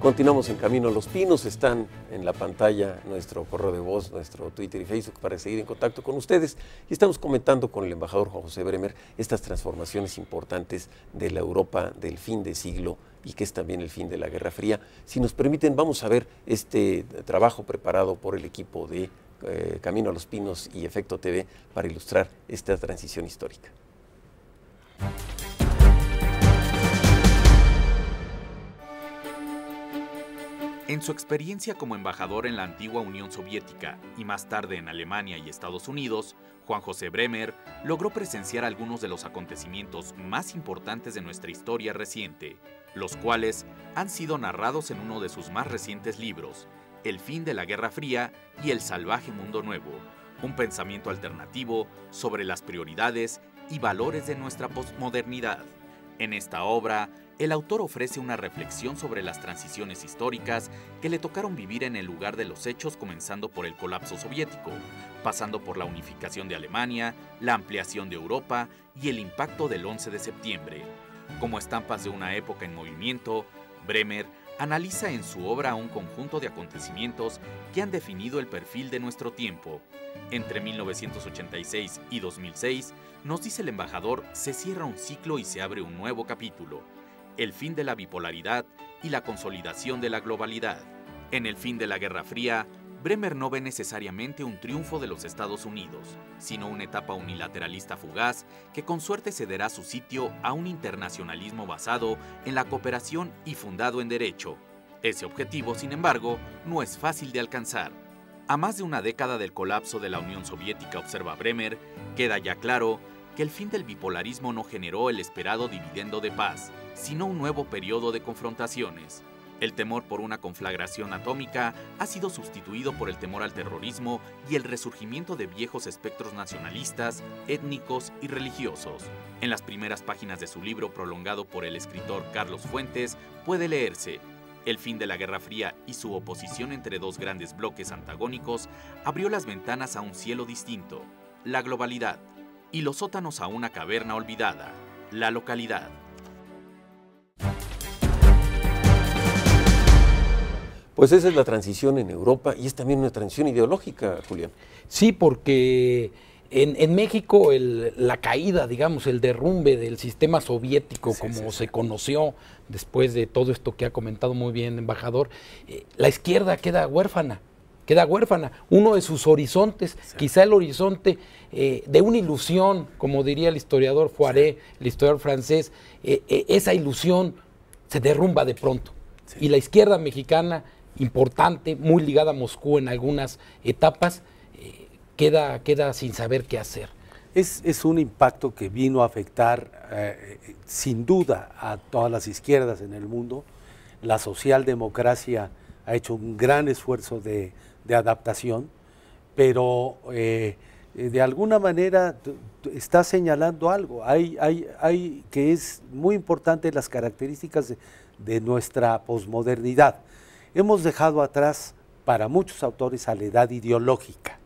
Continuamos en Camino a los Pinos, están en la pantalla nuestro correo de voz, nuestro Twitter y Facebook para seguir en contacto con ustedes. Y estamos comentando con el embajador Juan José Bremer estas transformaciones importantes de la Europa del fin de siglo y que es también el fin de la Guerra Fría. Si nos permiten, vamos a ver este trabajo preparado por el equipo de Camino a los Pinos y Efecto TV para ilustrar esta transición histórica. En su experiencia como embajador en la antigua Unión Soviética y más tarde en Alemania y Estados Unidos, Juan José Bremer logró presenciar algunos de los acontecimientos más importantes de nuestra historia reciente, los cuales han sido narrados en uno de sus más recientes libros, El fin de la Guerra Fría y El salvaje mundo nuevo, un pensamiento alternativo sobre las prioridades y valores de nuestra posmodernidad. En esta obra, el autor ofrece una reflexión sobre las transiciones históricas que le tocaron vivir en el lugar de los hechos, comenzando por el colapso soviético, pasando por la unificación de Alemania, la ampliación de Europa y el impacto del 11 de septiembre. Como estampas de una época en movimiento, Bremer analiza en su obra un conjunto de acontecimientos que han definido el perfil de nuestro tiempo. Entre 1986 y 2006, nos dice el embajador, se cierra un ciclo y se abre un nuevo capítulo: el fin de la bipolaridad y la consolidación de la globalidad. En el fin de la Guerra Fría, Bremer no ve necesariamente un triunfo de los Estados Unidos, sino una etapa unilateralista fugaz que con suerte cederá su sitio a un internacionalismo basado en la cooperación y fundado en derecho. Ese objetivo, sin embargo, no es fácil de alcanzar. A más de una década del colapso de la Unión Soviética, observa Bremer, queda ya claro que el fin del bipolarismo no generó el esperado dividendo de paz, sino un nuevo periodo de confrontaciones. El temor por una conflagración atómica ha sido sustituido por el temor al terrorismo y el resurgimiento de viejos espectros nacionalistas, étnicos y religiosos. En las primeras páginas de su libro, prolongado por el escritor Carlos Fuentes, puede leerse: el fin de la Guerra Fría y su oposición entre dos grandes bloques antagónicos abrió las ventanas a un cielo distinto, la globalidad, y los sótanos a una caverna olvidada, la localidad. Pues esa es la transición en Europa y es también una transición ideológica, Julián. Sí, porque en México la caída, digamos, el derrumbe del sistema soviético, como se conoció después de todo esto que ha comentado muy bien, embajador, la izquierda queda huérfana. Uno de sus horizontes, quizá el horizonte de una ilusión, como diría el historiador Foiré, el historiador francés, esa ilusión se derrumba de pronto. Y la izquierda mexicana, importante, muy ligada a Moscú en algunas etapas, queda sin saber qué hacer. Es un impacto que vino a afectar sin duda a todas las izquierdas en el mundo. La socialdemocracia ha hecho un gran esfuerzo de adaptación, pero de alguna manera está señalando algo. Hay que es muy importante las características de nuestra posmodernidad. Hemos dejado atrás para muchos autores a la edad ideológica,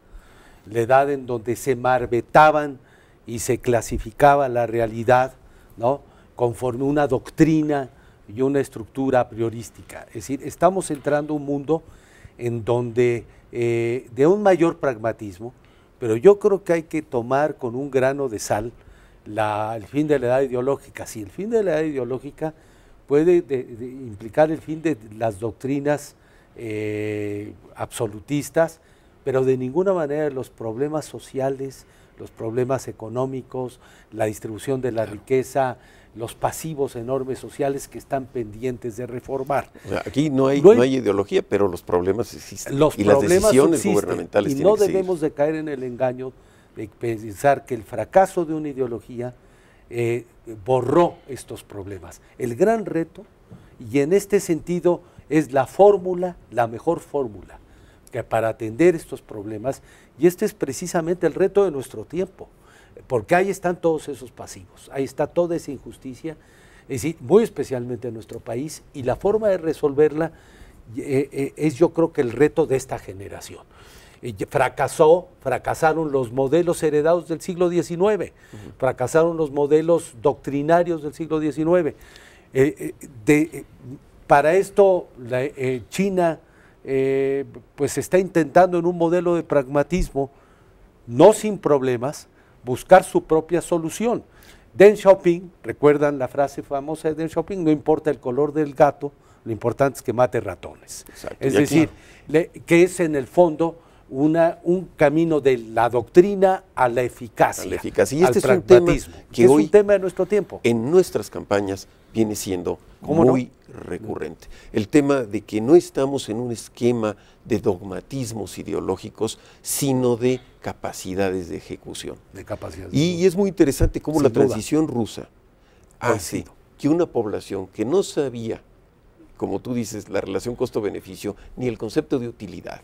la edad en donde se marbetaban y se clasificaba la realidad, ¿no?, conforme una doctrina y una estructura priorística. Es decir, estamos entrando a un mundo en donde de un mayor pragmatismo, pero yo creo que hay que tomar con un grano de sal el fin de la edad ideológica. Si el fin de la edad ideológica puede implicar el fin de las doctrinas absolutistas, pero de ninguna manera los problemas sociales, los problemas económicos, la distribución de la riqueza, los pasivos enormes sociales que están pendientes de reformar. O sea, aquí no hay ideología, pero los problemas existen. Los y problemas las decisiones existen, gubernamentales y tienen no que seguir. debemos de caer en el engaño de pensar que el fracaso de una ideología borró estos problemas. El gran reto, y en este sentido es la fórmula, la mejor fórmula que para atender estos problemas, y este es precisamente el reto de nuestro tiempo, porque ahí están todos esos pasivos, ahí está toda esa injusticia, es decir, muy especialmente en nuestro país, y la forma de resolverla es, yo creo, que el reto de esta generación. Fracasaron los modelos heredados del siglo XIX, fracasaron los modelos doctrinarios del siglo XIX. para esto China pues está intentando en un modelo de pragmatismo, no sin problemas, buscar su propia solución. Deng Xiaoping, recuerdan la frase famosa de Deng Xiaoping, no importa el color del gato, lo importante es que mate ratones. Exacto. Es decir, que es en el fondo un camino de la doctrina a la eficacia. Y este es un tema que hoy, es un tema de nuestro tiempo. En nuestras campañas viene siendo muy recurrente. El tema de que no estamos en un esquema de dogmatismos ideológicos, sino de capacidades de ejecución. Y es muy interesante cómo la transición rusa hace que una población que no sabía, como tú dices, la relación costo-beneficio, ni el concepto de utilidad.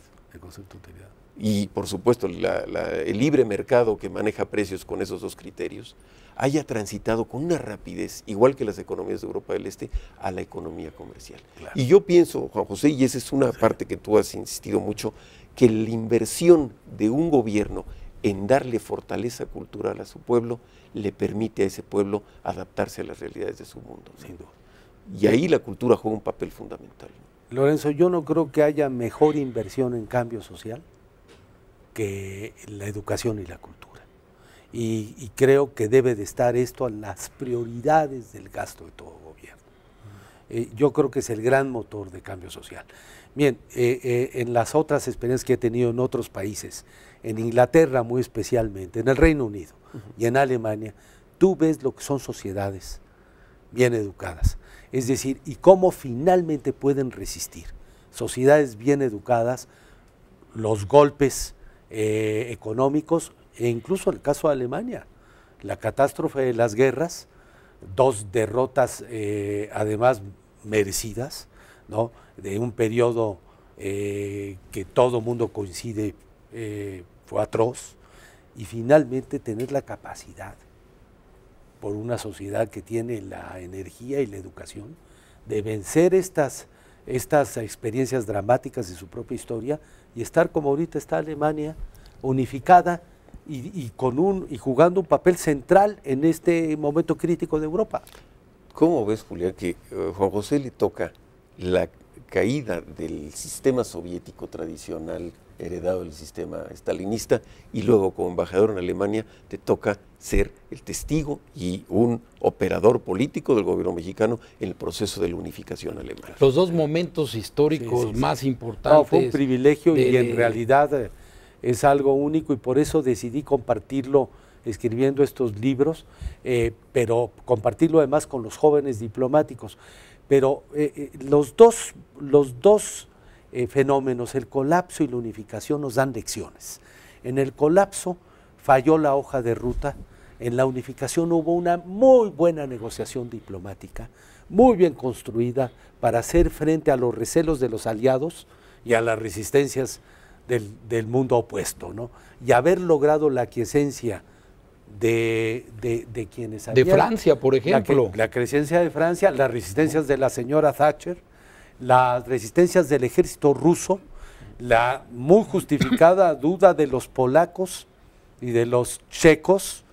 Y por supuesto el libre mercado que maneja precios con esos dos criterios, haya transitado con una rapidez, igual que las economías de Europa del Este, a la economía comercial. Claro. Y yo pienso, Juan José, y esa es una parte que tú has insistido mucho, que la inversión de un gobierno en darle fortaleza cultural a su pueblo, le permite a ese pueblo adaptarse a las realidades de su mundo. Sin duda. Y ahí la cultura juega un papel fundamental. Lorenzo, yo no creo que haya mejor inversión en cambio social que la educación y la cultura. Y creo que debe de estar esto en las prioridades del gasto de todo gobierno. Yo creo que es el gran motor de cambio social. Bien, en las otras experiencias que he tenido en otros países, en Inglaterra muy especialmente, en el Reino Unido y en Alemania, tú ves lo que son sociedades bien educadas. Es decir, y cómo finalmente pueden resistir sociedades bien educadas los golpes económicos, e incluso el caso de Alemania, la catástrofe de las guerras, dos derrotas además merecidas, ¿no? De un periodo que todo mundo coincide fue atroz, y finalmente tener la capacidad, por una sociedad que tiene la energía y la educación, de vencer estas experiencias dramáticas de su propia historia y estar como ahorita está Alemania, unificada y jugando un papel central en este momento crítico de Europa. ¿Cómo ves, Julián, que Juan José le toca la caída del sistema soviético tradicional heredado del sistema stalinista, y luego como embajador en Alemania te toca ser el testigo y un operador político del gobierno mexicano en el proceso de la unificación alemana? Los dos momentos históricos más importantes. No, fue un privilegio y en realidad es algo único, y por eso decidí compartirlo escribiendo estos libros, pero compartirlo además con los jóvenes diplomáticos. Pero los dos fenómenos, el colapso y la unificación, nos dan lecciones. En el colapso falló la hoja de ruta, en la unificación hubo una muy buena negociación diplomática, muy bien construida para hacer frente a los recelos de los aliados y a las resistencias del mundo opuesto, ¿no? Y haber logrado la aquiescencia de quienes habían... De Francia, por ejemplo. La aquiescencia de Francia, las resistencias de la señora Thatcher, las resistencias del ejército ruso, la muy justificada duda de los polacos y de los checos,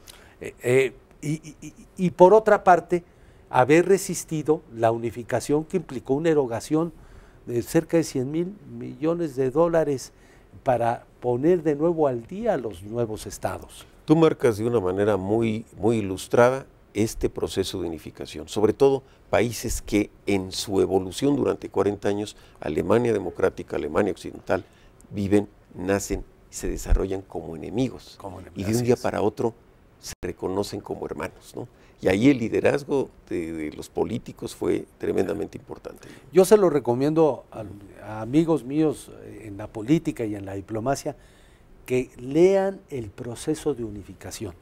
y por otra parte, haber resistido la unificación que implicó una erogación de cerca de 100,000 millones de dólares para poner de nuevo al día a los nuevos estados. Tú marcas de una manera muy ilustrada este proceso de unificación, sobre todo países que en su evolución durante 40 años, Alemania democrática, Alemania occidental, viven, nacen y se desarrollan como enemigos, y de un día para otro se reconocen como hermanos, ¿no? Y ahí el liderazgo de los políticos fue tremendamente importante. Yo se lo recomiendo a amigos míos en la política y en la diplomacia, que lean el proceso de unificación,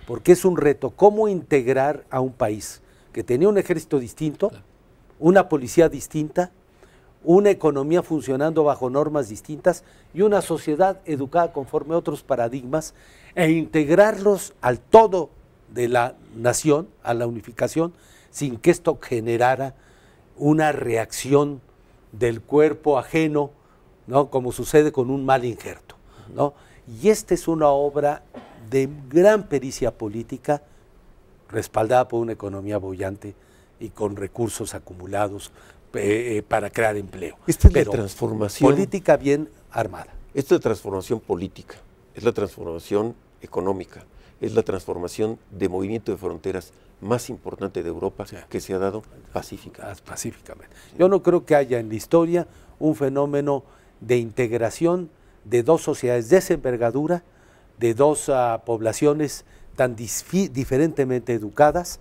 porque es un reto. ¿Cómo integrar a un país que tenía un ejército distinto, una policía distinta, una economía funcionando bajo normas distintas y una sociedad educada conforme a otros paradigmas, e integrarlos al todo de la nación, a la unificación, sin que esto generara una reacción del cuerpo ajeno, ¿no? Como sucede con un mal injerto, ¿no? Y esta es una obra de gran pericia política, respaldada por una economía boyante y con recursos acumulados para crear empleo. Esta es Pero la transformación. política bien armada. Esta es la transformación política, es la transformación económica, es la transformación de movimiento de fronteras más importante de Europa que se ha dado pacíficamente. Pacíficamente. Yo no creo que haya en la historia un fenómeno de integración de dos sociedades de esa envergadura, de dos poblaciones tan diferentemente educadas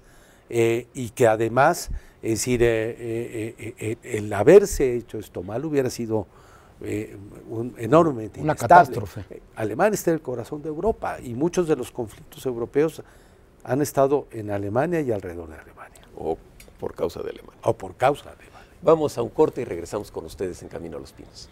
y que además, es decir, el haberse hecho esto mal hubiera sido enormemente una inestable. catástrofe. Alemania está en el corazón de Europa y muchos de los conflictos europeos han estado en Alemania y alrededor de Alemania. O por causa de Alemania. O por causa de Alemania. Vamos a un corte y regresamos con ustedes en Camino a los Pinos.